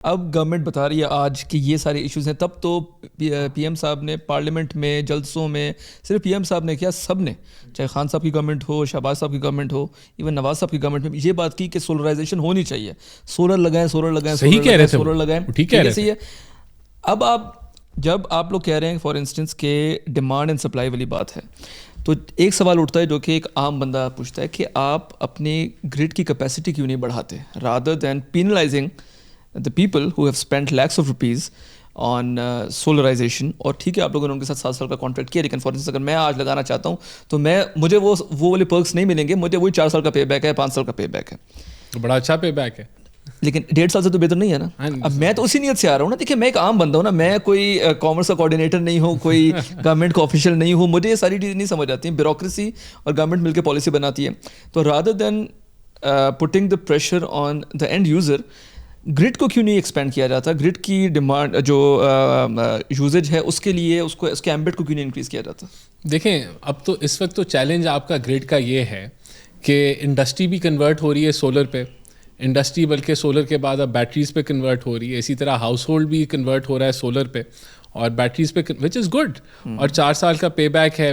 اب گورنمنٹ بتا رہی ہے آج کہ یہ سارے ایشوز ہیں، تب تو پی ایم صاحب نے پارلیمنٹ میں جلسوں میں، صرف پی ایم صاحب نے کیا، سب نے، چاہے خان صاحب کی گورنمنٹ ہو، شہباز صاحب کی گورنمنٹ ہو، ایون نواز صاحب کی گورنمنٹ میں یہ بات کی کہ سولرائزیشن ہونی چاہیے، سولر لگائیں، سولر لگائیں، صحیح کہہ رہے تھے، سولر لگائیں، ٹھیک ہے. صحیح ہے. اب جب آپ لوگ کہہ رہے ہیں فار انسٹنس کہ ڈیمانڈ اینڈ سپلائی والی بات ہے، تو ایک سوال اٹھتا ہے جو کہ ایک عام بندہ پوچھتا ہے کہ آپ اپنی گرڈ کی کیپیسٹی کیوں نہیں بڑھاتے، rather than penalizing the people who have spent lakhs of rupees on solarization. اور ٹھیک ہے آپ لوگوں نے ان کے ساتھ 7 سال کا کانٹریکٹ کیا، لیکن فار انسٹنس اگر میں آج لگانا چاہتا ہوں تو مجھے وہ والے پرکس نہیں ملیں گے، مجھے وہی 4 سال کا پے بیک ہے، 5 سال کا پے بیک ہے، بڑا اچھا پے بیک ہے، لیکن 1.5 سال سے تو بہتر نہیں ہے نا. اب میں تو اسی نیت سے آ رہا ہوں نا، دیکھیے میں ایک عام بندہ ہوں نا، میں کوئی کامرس کا کوآرڈینیٹر نہیں ہوں، کوئی گورنمنٹ کا آفیشیل نہیں ہوں، مجھے یہ ساری چیزیں نہیں سمجھ آتی ہیں. بیوروکریسی اور گورنمنٹ مل کے پالیسی بناتی ہے، تو rather than putting the pressure on the and user, grid کو کیوں نہیں ایکسپینڈ کیا جاتا، گرڈ کی ڈیمانڈ جو یوزیج ہے اس کے لیے اس کے ایمبٹ کو کیوں نہیں انکریز کیا جاتا؟ دیکھیں اب تو اس وقت تو چیلنج آپ کا گرڈ کا یہ ہے کہ انڈسٹری بھی کنورٹ ہو رہی ہے سولر پہ، انڈسٹری بلکہ سولر کے بعد اب بیٹریز پہ کنورٹ ہو رہی ہے، اسی طرح ہاؤس ہولڈ بھی کنورٹ ہو رہا ہے سولر پہ اور بیٹریز پہ، وچ از گڈ، اور 4 سال کا پے بیک ہے،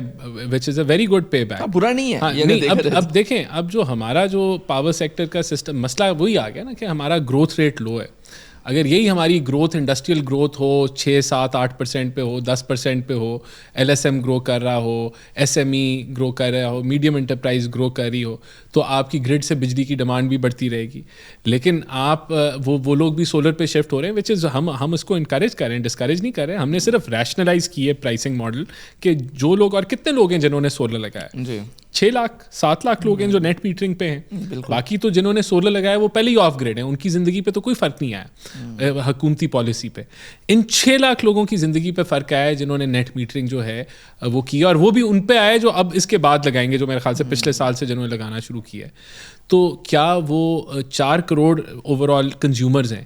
which is a very good pay back, برا نہیں ہے. نہیں اب دیکھیں، اب جو ہمارا جو پاور سیکٹر کا سسٹم مسئلہ وہی آ گیا نا کہ ہمارا گروتھ ریٹ لو ہے. اگر یہی ہماری گروتھ انڈسٹریل گروتھ ہو 6, 7, 8% پہ ہو، 10% پہ ہو، ایل ایس ایم گرو کر رہا ہو، ایس ایم ای گرو کر رہا ہو، میڈیم انٹرپرائز گرو کر رہی ہو، تو آپ کی گرڈ سے بجلی کی ڈیمانڈ بھی بڑھتی رہے گی. لیکن آپ وہ لوگ بھی سولر پہ شفٹ ہو رہے ہیں، وچ از ہم اس کو انکریج کر رہے ہیں، ڈسکریج نہیں کر رہے ہیں. ہم نے صرف ریشنلائز کی ہے پرائسنگ ماڈل کہ جو لوگ، اور کتنے لوگ ہیں جنہوں نے سولر لگایا، جی 6 لاکھ 7 لاکھ لوگ ہیں جو نیٹ میٹرنگ پہ ہیں، باقی تو جنہوں نے سولر لگایا وہ پہلے ہی آف گریڈ ہیں، ان کی زندگی پہ تو کوئی فرق نہیں آیا حکومتی پالیسی پہ. ان 6 لاکھ لوگوں کی زندگی پہ فرق آیا ہے جنہوں نے نیٹ میٹرنگ جو ہے وہ کیا، اور وہ بھی ان پہ آئے جو اب اس کے بعد لگائیں گے، جو میرے خیال سے پچھلے سال سے جنہوں نے لگانا شروع کیا ہے. تو کیا وہ 4 کروڑ اوور آل کنزیومرز ہیں،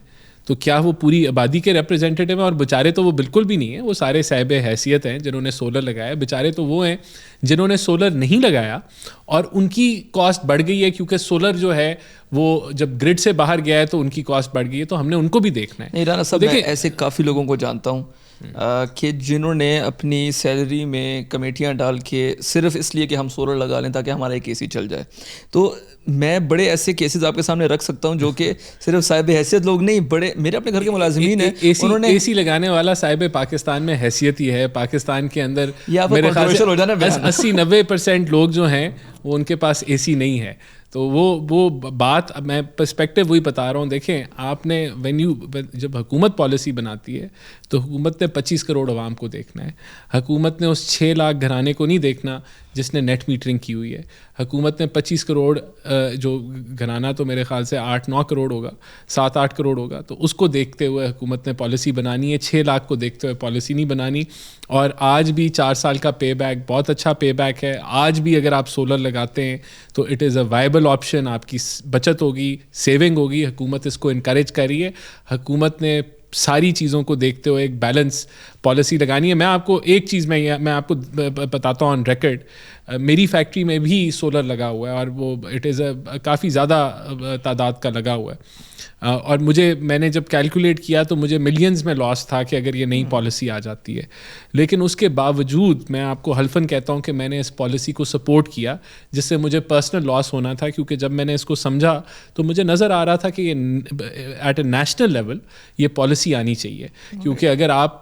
تو کیا وہ پوری آبادی کے ریپرزینٹیو ہیں؟ اور بیچارے تو وہ بالکل بھی نہیں ہیں، وہ سارے صاحب حیثیت ہیں جنہوں نے سولر لگایا. بیچارے تو وہ ہیں جنہوں نے سولر نہیں لگایا اور ان کی کاسٹ بڑھ گئی ہے، کیونکہ سولر جو ہے وہ جب گرڈ سے باہر گیا ہے تو ان کی کاسٹ بڑھ گئی ہے، تو ہم نے ان کو بھی دیکھنا ہے. نہیں رانا صاحب، میں ایسے کافی لوگوں کو جانتا ہوں کہ جنہوں نے اپنی سیلری میں کمیٹیاں ڈال کے صرف اس لیے کہ ہم سولر لگا لیں تاکہ ہمارا ایک اے سی چل جائے. تو میں بڑے ایسے کیسز آپ کے سامنے رکھ سکتا ہوں جو کہ صرف صاحب حیثیت لوگ نہیں، بڑے میرے اپنے گھر کے ملازمین ہیں، انہوں نے اے سی لگانے والا صاحب پاکستان میں حیثیت ہی ہے. پاکستان کے اندر میرے خیال سے 80-90% لوگ جو ہیں وہ ان کے پاس اے سی نہیں ہے. تو وہ بات میں پرسپیکٹیو وہی بتا رہا ہوں. دیکھیں آپ نے جب حکومت پالیسی بناتی ہے تو حکومت نے 25 کروڑ عوام کو دیکھنا ہے. حکومت نے اس 6 لاکھ گھرانے کو نہیں دیکھنا جس نے نیٹ میٹرنگ کی ہوئی ہے. حکومت نے 25 کروڑ جو گھرانہ تو میرے خیال سے 8-9 کروڑ ہوگا، 7-8 کروڑ ہوگا، تو اس کو دیکھتے ہوئے حکومت نے پالیسی بنانی ہے. 6 لاکھ کو دیکھتے ہوئے پالیسی نہیں بنانی. اور آج بھی 4 سال کا پے بیک بہت اچھا پے بیک ہے. آج بھی اگر آپ سولر لگاتے ہیں تو it is a viable option, آپ کی بچت ہوگی، سیونگ ہوگی. حکومت اس کو انکریج کر رہی ہے. حکومت نے ساری چیزوں کو دیکھتے ہوئے ایک بیلنس پالیسی لگانی ہے. میں آپ کو ایک چیز میں آپ کو بتاتا ہوں آن ریکارڈ، میری فیکٹری میں بھی سولر لگا ہوا ہے اور وہ اٹ از اے کافی زیادہ تعداد کا لگا ہوا ہے. اور میں نے جب کیلکولیٹ کیا تو مجھے ملینز میں لاس تھا کہ اگر یہ نئی پالیسی آ جاتی ہے. لیکن اس کے باوجود میں آپ کو حلفاً کہتا ہوں کہ میں نے اس پالیسی کو سپورٹ کیا، جس سے مجھے پرسنل لاس ہونا تھا. کیونکہ جب میں نے اس کو سمجھا تو مجھے نظر آ رہا تھا کہ یہ ایٹ اے نیشنل لیول یہ پالیسی آنی چاہیے. کیونکہ اگر آپ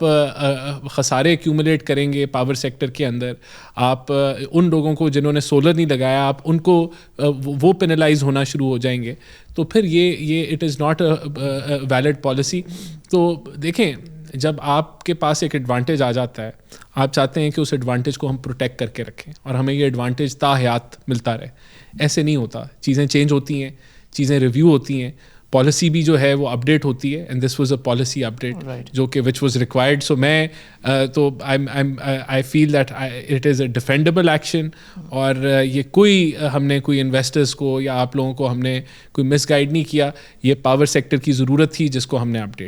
خسارے ایکیومولیٹ کریں گے پاور سیکٹر کے اندر، آپ ان لوگوں کو جنہوں نے سولر نہیں لگایا آپ ان کو وہ پینلائز ہونا شروع ہو جائیں گے، تو پھر یہ it is not a valid policy. تو دیکھیں جب آپ کے پاس ایک ایڈوانٹیج آ جاتا ہے، آپ چاہتے ہیں کہ اس ایڈوانٹیج کو ہم پروٹیکٹ کر کے رکھیں اور ہمیں یہ ایڈوانٹیج تا حیات ملتا رہے. ایسے نہیں ہوتا، چیزیں چینج ہوتی ہیں، چیزیں ریویو ہوتی ہیں، پالیسی بھی جو ہے وہ اپڈیٹ ہوتی ہے. And this was a policy update جو کہ وچ واز ریکوائرڈ. سو میں تو I feel that it is a defendable action. اور یہ ہم نے کوئی انویسٹرز کو یا آپ لوگوں کو ہم نے کوئی مس گائڈ نہیں کیا. یہ پاور سیکٹر کی ضرورت تھی جس کو ہم نے اپڈیٹ کیا.